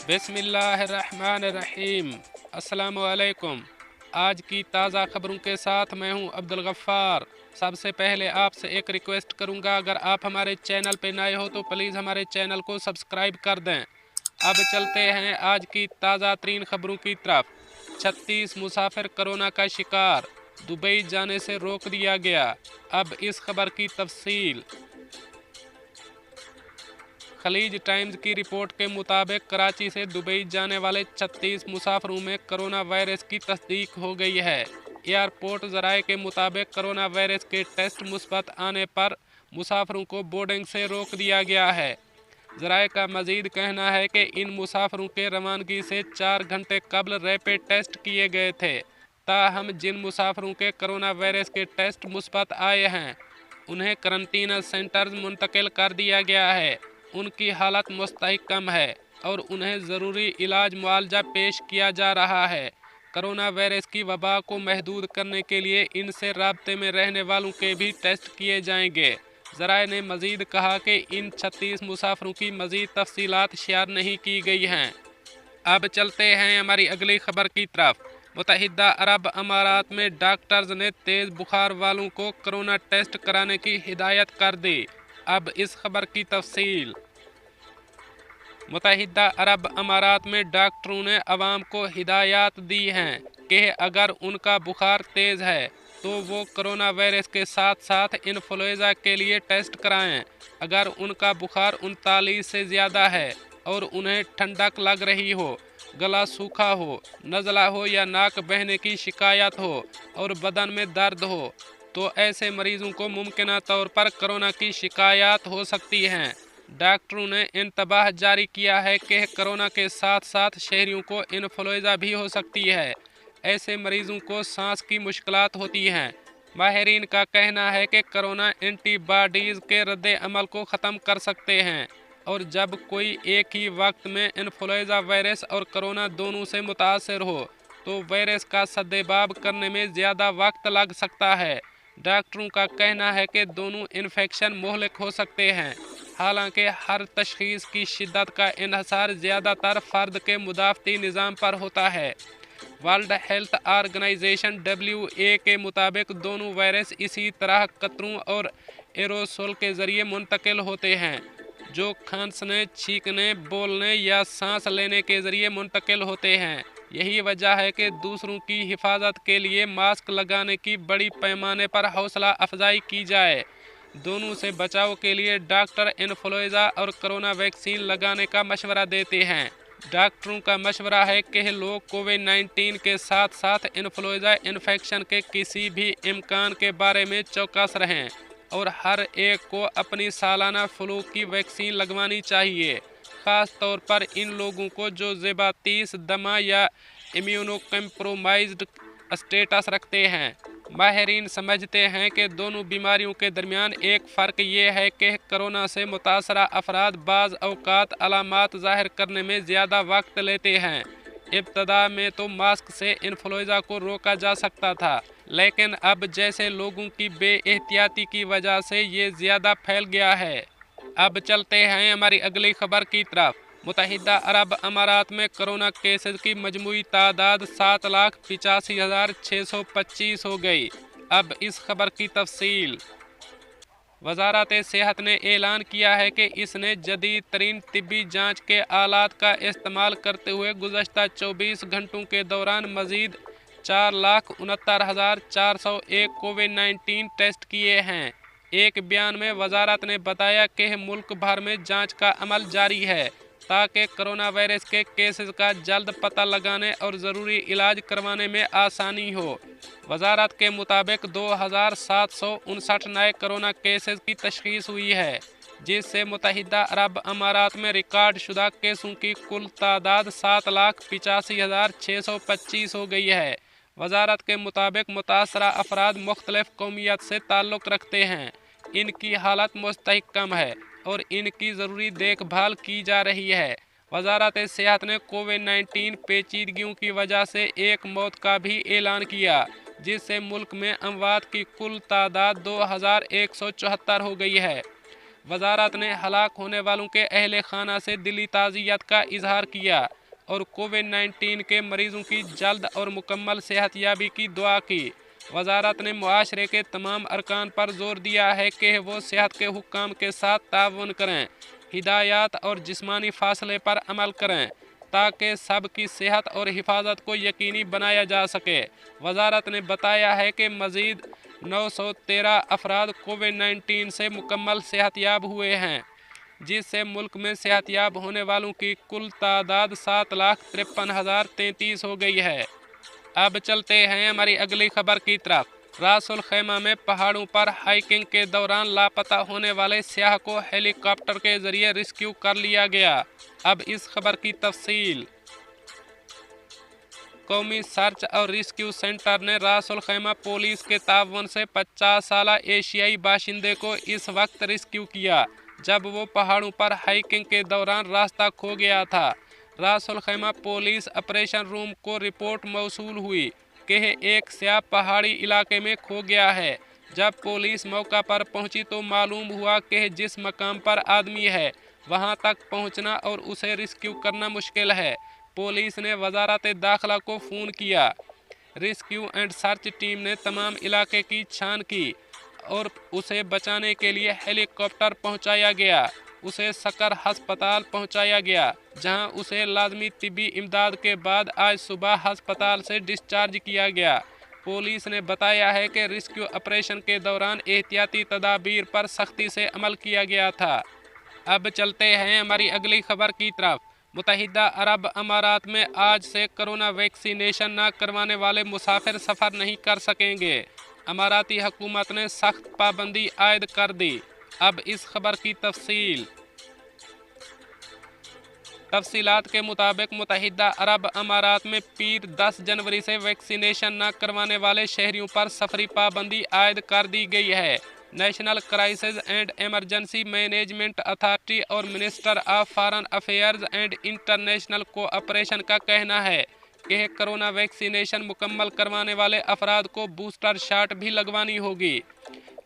बिस्मिल्लाहिर्रहमानिर्रहीम। अस्सलाम वालेकुम। आज की ताज़ा खबरों के साथ मैं हूं अब्दुल गफ्फार। सबसे पहले आपसे एक रिक्वेस्ट करूंगा, अगर आप हमारे चैनल पे नए हो तो प्लीज़ हमारे चैनल को सब्सक्राइब कर दें। अब चलते हैं आज की ताज़ा तरीन खबरों की तरफ। 36 मुसाफिर कोरोना का शिकार, दुबई जाने से रोक दिया गया। अब इस खबर की तफसील। खलीज टाइम्स की रिपोर्ट के मुताबिक कराची से दुबई जाने वाले 36 मुसाफिरों में कोरोना वायरस की तस्दीक हो गई है। एयरपोर्ट ज़राए के मुताबिक कोरोना वायरस के टेस्ट मुस्बत आने पर मुसाफिरों को बोर्डिंग से रोक दिया गया है। ज़राए का मजीद कहना है कि इन मुसाफिरों के रवानगी से 4 घंटे कबल रैपिड टेस्ट किए गए थे। ताहम जिन मुसाफिरों के कोरोना वायरस के टेस्ट मुस्बत आए हैं उन्हें करंटीना सेंटर्स मुंतकिल कर दिया गया है। उनकी हालत मुस्तहकम है और उन्हें ज़रूरी इलाज मुआवजा पेश किया जा रहा है। कोरोना वायरस की वबा को महदूद करने के लिए इनसे राब्ते में रहने वालों के भी टेस्ट किए जाएंगे। ज़राए ने मज़ीद कहा कि इन 36 मुसाफिरों की मज़ीद तफसीलात शेयर नहीं की गई हैं। अब चलते हैं हमारी अगली खबर की तरफ। मुत्तहिदा अरब अमारात में डॉक्टर्स ने तेज़ बुखार वालों को कोरोना टेस्ट कराने की हिदायत कर दी। अब इस खबर की तफसील। मुत्तहिदा अरब अमारात में डॉक्टरों ने अवाम को हिदायत दी हैं कि अगर उनका बुखार तेज़ है तो वो कोरोना वायरस के साथ साथ इन्फ्लुएंजा के लिए टेस्ट कराएं। अगर उनका बुखार 39 से ज़्यादा है और उन्हें ठंडक लग रही हो, गला सूखा हो, नज़ला हो या नाक बहने की शिकायत हो और बदन में दर्द हो, तो ऐसे मरीजों को मुमकिन तौर पर कोरोना की शिकायत हो सकती हैं। डॉक्टरों ने इंतबाह जारी किया है कि कोरोना के साथ साथ शहरियों को इन्फ्लुएंजा भी हो सकती है। ऐसे मरीजों को सांस की मुश्किलात होती हैं। माहिरीन का कहना है कि कोरोना एंटीबॉडीज़ के रद्द अमल को ख़त्म कर सकते हैं और जब कोई एक ही वक्त में इन्फ्लुएंजा वायरस और कोरोना दोनों से मुतासर हो तो वायरस का सद्देबाब करने में ज़्यादा वक्त लग सकता है। डॉक्टरों का कहना है कि दोनों इन्फेक्शन मोहलिक हो सकते हैं। हालांकि हर तशखीस की शिद्दत का इन्हसार ज़्यादातर फ़र्द के मुदाफ़ती निज़ाम पर होता है। वर्ल्ड हेल्थ ऑर्गेनाइजेशन (WHO) के मुताबिक दोनों वायरस इसी तरह कतरों और एरोसोल के ज़रिए मुंतकिल होते हैं, जो खांसने, छींकने, बोलने या सांस लेने के ज़रिए मुंतकिल होते हैं। यही वजह है कि दूसरों की हिफाजत के लिए मास्क लगाने की बड़ी पैमाने पर हौसला अफजाई की जाए। दोनों से बचाव के लिए डॉक्टर इन्फ्लुएंजा और कोरोना वैक्सीन लगाने का मशवरा देते हैं। डॉक्टरों का मशवरा है कि लोग कोविड-19 के साथ साथ इन्फ्लुएंजा इन्फेक्शन के किसी भी इम्कान के बारे में चौकस रहें और हर एक को अपनी सालाना फ्लू की वैक्सीन लगवानी चाहिए। ख़ास तौर पर इन लोगों को जो ज़ेबातीस, दमा या इम्यूनो कम्प्रोमाइज्ड स्टेटस रखते हैं। माहिरीन समझते हैं कि दोनों बीमारियों के दरमियान एक फ़र्क ये है कि कोरोना से मुतासरा अफराद बाज़ औक़ात अलामात ज़ाहिर करने में ज़्यादा वक्त लेते हैं। इब्तदा में तो मास्क से इन्फ्लुएंजा को रोका जा सकता था, लेकिन अब जैसे लोगों की बेएहतियाती की वजह से ये ज़्यादा फैल गया है। अब चलते हैं हमारी अगली खबर की तरफ। मुत्तहिदा अरब अमारात में कोरोना केसेस की मजमूई तादाद 7,85,625 हो गई। अब इस खबर की तफसील। वज़ारत सेहत ने ऐलान किया है कि इसने जदीद तरीन तिब्बी जाँच के आलात का इस्तेमाल करते हुए गुज़श्ता 24 घंटों के दौरान मज़ीद 4,69,401 कोविड-19 टेस्ट किए हैं। एक बयान में वज़ारत ने बताया कि मुल्क भर में जाँच का अमल जारी है ताकि कोरोना वायरस के केसेस का जल्द पता लगाने और ज़रूरी इलाज करवाने में आसानी हो। वज़ारत के मुताबिक 2,759 नए कोरोना केसेस की तशख़ीस हुई है, जिससे मुत्तहिदा अरब अमारात में रिकॉर्ड शुदा केसों की कुल तादाद 7,85,625 हो गई है। वज़ारत के मुताबिक मुतासरा अफराद मुख्तलिफ कौमियत से ताल्लुक़ रखते हैं। इनकी हालत मुस्तहकम है और इनकी ज़रूरी देखभाल की जा रही है। वज़ारत सेहत ने कोविड-19 पेचीदगियों की वजह से एक मौत का भी ऐलान किया, जिससे मुल्क में अमवात की कुल तादाद 2,174 हो गई है। वजारत ने हलाक होने वालों के अहल खाना से दिली ताज़ियत का इजहार किया और कोविड-19 के मरीजों की जल्द और मुकम्मल सेहतयाबी की दुआ की। वजारत ने मुआशरे के तमाम अरकान पर जोर दिया है कि वो सेहत के हुक्काम के साथ ताउन करें, हिदायत और जिस्मानी फासले पर अमल करें ताकि सब की सेहत और हिफाजत को यकीनी बनाया जा सके। वजारत ने बताया है कि मज़ीद 913 अफराद कोविड-19 से मुकम्मल सेहतयाब हुए हैं, जिससे मुल्क में सेहतयाब होने वालों की कुल तादाद 7,53,033 हो गई है। अब चलते हैं हमारी अगली खबर की तरफ। रासुल खैमा में पहाड़ों पर हाइकिंग के दौरान लापता होने वाले सियाह को हेलीकॉप्टर के जरिए रेस्क्यू कर लिया गया। अब इस खबर की तफसील। कौमी सर्च और रेस्क्यू सेंटर ने रासुल खैमा पुलिस के ताउन से 50 साल एशियाई बाशिंदे को इस वक्त रेस्क्यू किया जब वो पहाड़ों पर हाइकिंग के दौरान रास्ता खो गया था। रासुल खैमा पुलिस ऑपरेशन रूम को रिपोर्ट मौसूल हुई कि एक सियाह पहाड़ी इलाके में खो गया है। जब पुलिस मौका पर पहुंची तो मालूम हुआ कि जिस मकाम पर आदमी है वहां तक पहुंचना और उसे रेस्क्यू करना मुश्किल है। पुलिस ने वजारत दाखिला को फ़ोन किया। रेस्क्यू एंड सर्च टीम ने तमाम इलाके की छान की और उसे बचाने के लिए हेलीकॉप्टर पहुंचाया गया। उसे सकर हस्पताल पहुंचाया गया, जहां उसे लाजमी तिब्बी इमदाद के बाद आज सुबह हस्पताल से डिस्चार्ज किया गया। पुलिस ने बताया है कि रेस्क्यू ऑपरेशन के दौरान एहतियाती तदाबीर पर सख्ती से अमल किया गया था। अब चलते हैं हमारी अगली खबर की तरफ। मुत्तहिदा अरब अमारात में आज से कोरोना वैक्सीनेशन न करवाने वाले मुसाफिर सफ़र नहीं कर सकेंगे। अमाराती हुकूमत ने सख्त पाबंदी आयद कर दी। अब इस खबर की तफसीलात के मुताबिक मुत्तहिदा अरब अमारात में पीर 10 जनवरी से वैक्सीनेशन न करवाने वाले शहरियों पर सफरी पाबंदी आयद कर दी गई है। National crisis and emergency management authority और minister of foreign affairs and international cooperation का कहना है कि कोरोना वैक्सीनेशन मुकम्मल करवाने वाले अफराद को बूस्टर शॉट भी लगवानी होगी।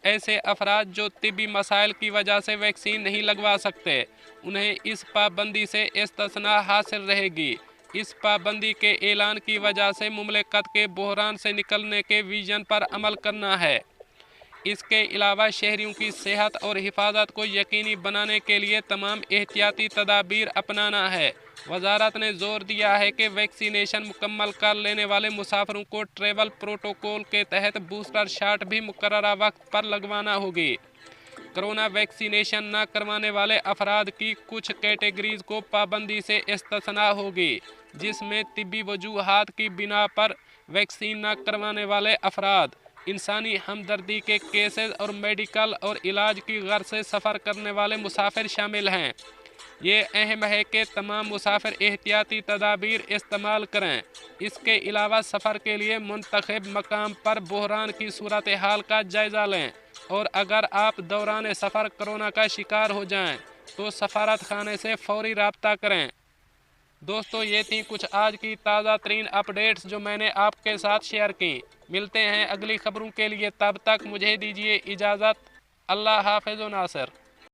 ऐसे अफराद जो तिब्बी मसाइल की वजह से वैक्सीन नहीं लगवा सकते, उन्हें इस पाबंदी से इस्तिस्ना हासिल रहेगी। इस पाबंदी के ऐलान की वजह से मुमलिकत के बहरान से निकलने के विजन पर अमल करना है। इसके अलावा शहरियों की सेहत और हिफाजत को यकीनी बनाने के लिए तमाम एहतियाती तदाबीर अपनाना है। वजारत ने जोर दिया है कि वैक्सीनेशन मुकम्मल कर लेने वाले मुसाफिरों को ट्रैवल प्रोटोकॉल के तहत बूस्टर शॉट भी मुकर्ररा वक्त पर लगवाना होगी। कोरोना वैक्सीनेशन न करवाने वाले अफराद की कुछ कैटेगरीज को पाबंदी से इस्तिस्ना होगी, जिसमें तिब्बी वजूहात की बिना पर वैक्सीन न करवाने वाले अफराद, इंसानी हमदर्दी के केसेस और मेडिकल और इलाज की गर्ज से सफ़र करने वाले मुसाफिर शामिल हैं। ये अहम है कि तमाम मुसाफिर एहतियाती तदाबीर इस्तेमाल करें। इसके अलावा सफ़र के लिए मुंतखब मकाम पर बहरान की सूरत हाल का जायज़ा लें और अगर आप दौरान सफ़र कोरोना का शिकार हो जाएं तो सफारत खाने से फौरी रब्ता करें। दोस्तों, ये थी कुछ आज की ताज़ा तरीन अपडेट्स जो मैंने आपके साथ शेयर की। मिलते हैं अगली खबरों के लिए, तब तक मुझे दीजिए इजाज़त। अल्लाह हाफ़िज़ नासिर।